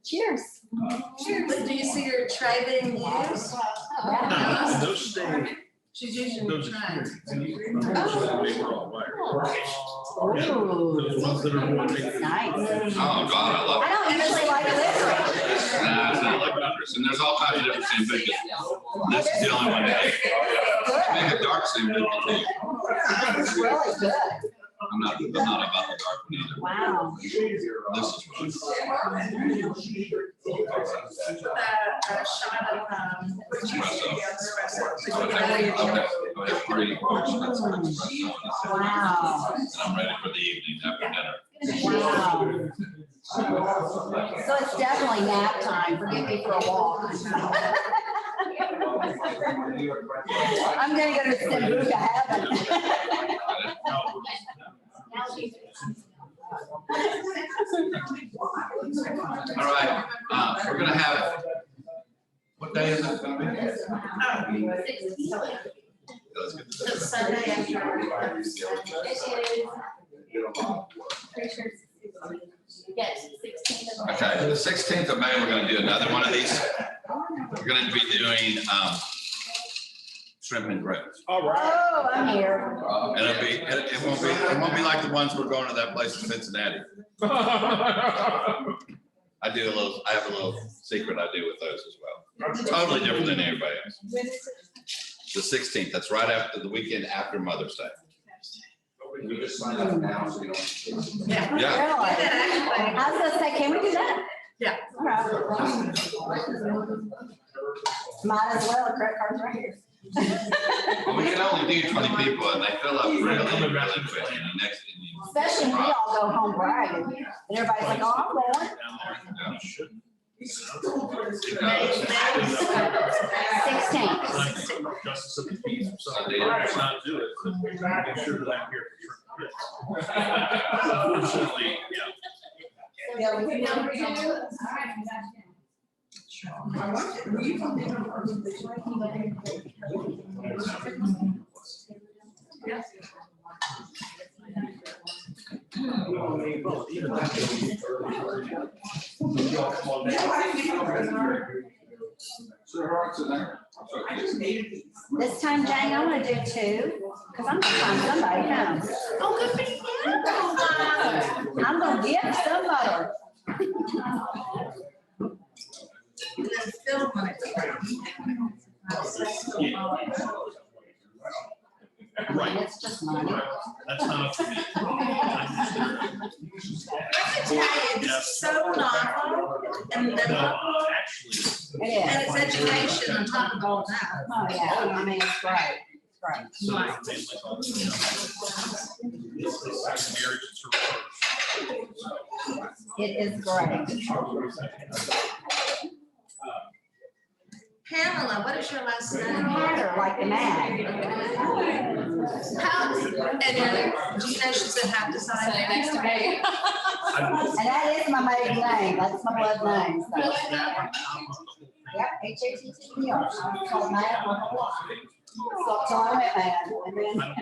Cheers. Cheers. Do you see your tray being used? Yeah. Those stay, She's using those your are tray. Ooh, those ones that are more big. nice. Oh, God, I love I it. don't usually like liquor. Nah, it's not like others. And there's all kinds of different Sambucas. This is the only one that make a dark Sambuca too. This is really good. I'm not about the dark one either. Wow. This is really A shot of espresso. Okay, go ahead, 3 portions of espresso. Wow. And I'm ready for the evening after dinner. Wow. So it's definitely nap time. Forgive me for a walk. I'm gonna go to Sambuca heaven. All right, we're gonna have, what day is it gonna be? Let's get this. the Sunday after. Yes, 16th. Okay, the 16th of May, we're gonna do another one of these. We're gonna be doing shrimp and grits. All right. Oh, I'm here. And it won't be like the ones we're going to that place in Cincinnati. I have a little secret I do with those as well. Totally different than everybody else. The 16th, that's right after the weekend after Mother's Day. We just sign up now, so you don't. Yeah. Yeah. Really? I was gonna say, can we do that? Yeah. All right. Might as well, credit card's right here. Well, we can only do 20 people and they fill up really, really quick. And the next thing you Especially when we all go home bragging, and everybody's like, oh, I'm going. 16th. Justice of the peace, so let's not do it, but make sure that I'm here for trips. Unfortunately, yeah. Yeah, we can. This time, Jane, I'm gonna do 2, because I'm gonna find somebody home. Oh, good for you. I'm gonna give somebody. And then Phil wanted to. Right. It's just money. That's not up to me. I tell you, this is so novel, and then, Actually. It is. and it's education on top of all that. Oh, yeah, I mean, it's great. It's great. So families all, you know, it's marriage is her It is great. Pamela, what is your last name? Matter like the man. How, and do you know she's a half design next to me? And that is my maiden name. That's my blood name. So. Yep, H-A-T-T-E-R. I'm called Matt my whole life. So I went mad.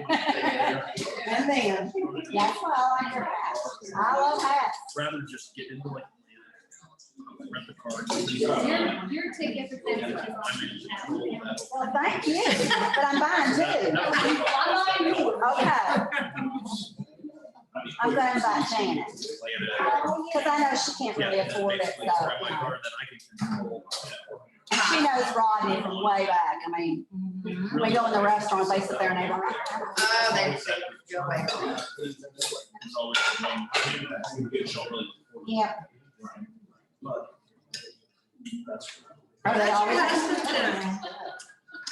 And then, that's why I like your hat. I love hats. rather just get into like rent the car. Your ticket for this. Well, thank you, but I'm buying too. Okay. I'm going to buy Janet, because I know she can't really afford it, so. And she knows Rodney from way back. I mean, we go in the restaurants, they sit there and they go. Oh, they go away. Yep. That's Are they always?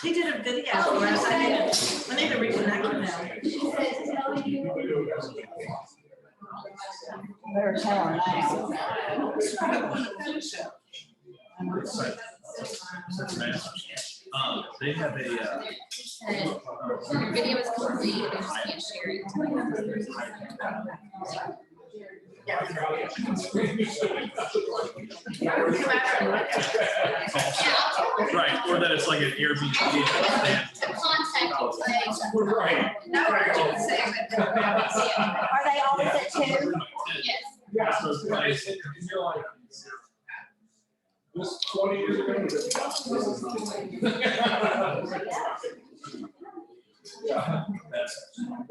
He did a video for us. I need to reconnect with him. Better tell her now. They have a, Your video is complete, you just can't share it. right, or that it's like an Airbnb. Contact place. Right. No, I didn't say it. Are they always at 2? Yes. This 20 years ago. Yeah. That's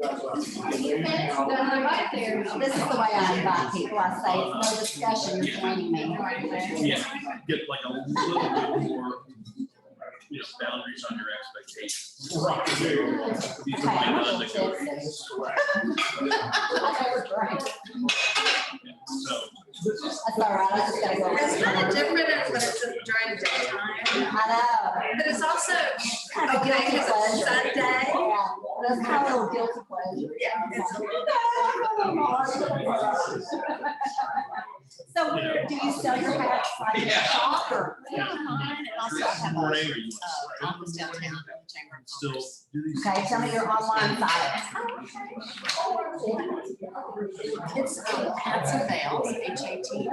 Right there. This is the way I invite people. I say, it's no discussion, you're joining me. yeah, get like a little bit more, you know, boundaries on your expectations. Right. These Okay, are I'm my gonna non-negotiables. fix this. I was right. So. That's all right, I just gotta go. It's kind of different when it's during the daytime, I know. but it's also Kind of okay guilty because it's pleasure. Sunday. Yeah, that's kind of a little guilty pleasure. Yeah, it's a little So where do you sell your hats, like in a shop or? Yeah, online and also have a Wherever you office downtown, Chamber of still Commerce. do these. Okay, tell me your online site. It's hats and veils, HATS, and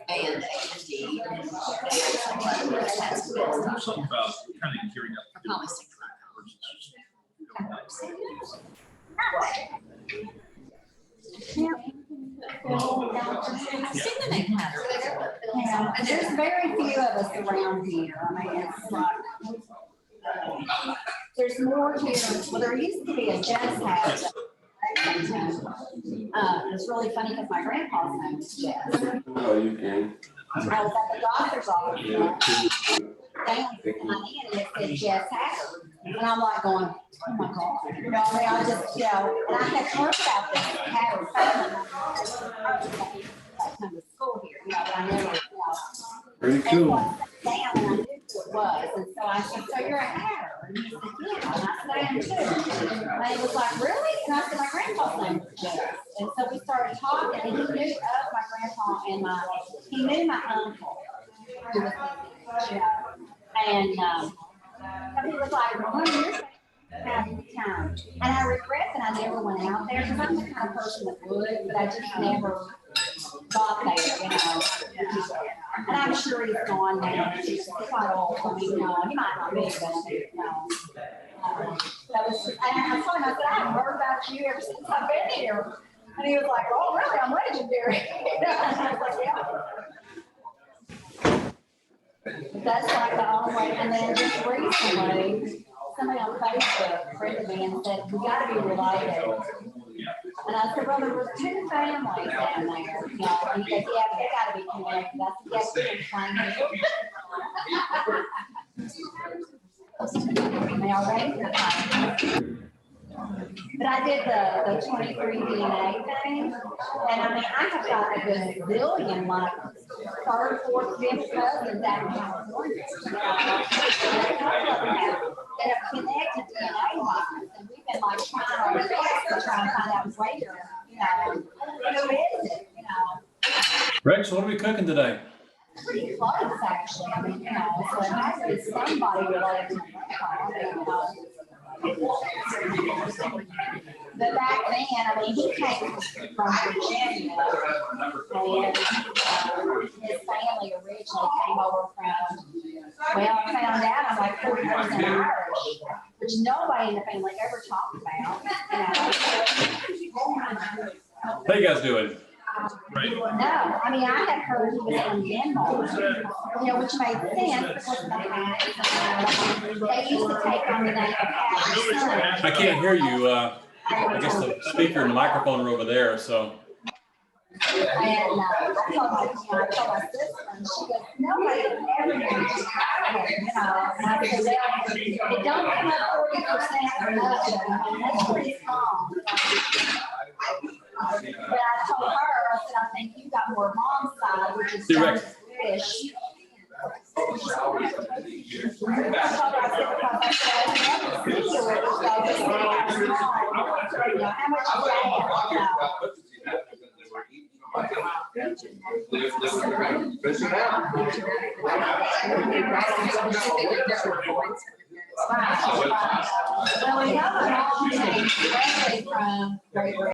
AND. Hats and veils. Something about kind of gearing up. For probably $65. I've seen the name pattern. Yeah, there's very few of us around here. I mean, it's like, there's more here. Well, there used to be a jazz house. It's really funny because my grandpa's name was Jazz. Oh, you can. I was at the doctor's office. Down and it said Jazz Hatter. And I'm like going, oh my God. You know, I mean, I just, you know, and I had heard about this Hatter family. That kind of school here, you know, but I never, you know. Pretty And cool. once I sat down and I knew was. And so I said, so you're a hatter? And he said, yeah. And I said, I am too. And he was like, really? And I said, my grandpa's name was Jeff. And so we started talking, and he knew of my grandpa and he knew my uncle, who was living, and so he was like, well, honey, you're have a good time. And I regret that I never went out there, because I'm the kind of person that would, but I just never got there, you know. And I'm sure he's gone now. He's quite old. I mean, no, he might not be, but you know. That was, and I told him, I said, I haven't heard about you ever since I've been here. And he was like, oh, really? I'm legendary. And I was like, yeah. That's like the only way. And then just recently, somebody on Facebook friended me and said, we got to be related. And I said, well, there was two families down there, you know, and he said, yeah, they got to be connected. I said, yes, we can find you. They already. But I did the 23 DNA thing, and I mean, I have got a good billion, like, third, fourth, fifth cousins out in California. And a couple of them have that have connected DNA-wise, and we've been like trying our best to try and find out where, you know, who is it, you know. Rex, what are we cooking today? Pretty close, actually. I mean, you know, so it has to be somebody related to my But back then, I mean, he came from Virginia, and his family originally came over from, well, I found out I'm like 40% Irish, which nobody in the family ever talked about. You know. How you guys doing? No, I mean, I had heard he was from Denmark, you know, which made sense because of the hat. They used to take on the name of Pat's son. I can't hear you. I guess the speaker and the microphone are over there, so. And I told my sister, and she goes, nobody ever knew just Ireland, you know. And I said, well, it don't come up 40% or nothing. I mean, that's pretty strong. But I told her, I said, I think you got more mom's side, which is Direct. fish. I told her, I said, because I said, I never see you with this guy, this guy, you know, how much is that, you know? Well, we know my mom came directly from Great Britain.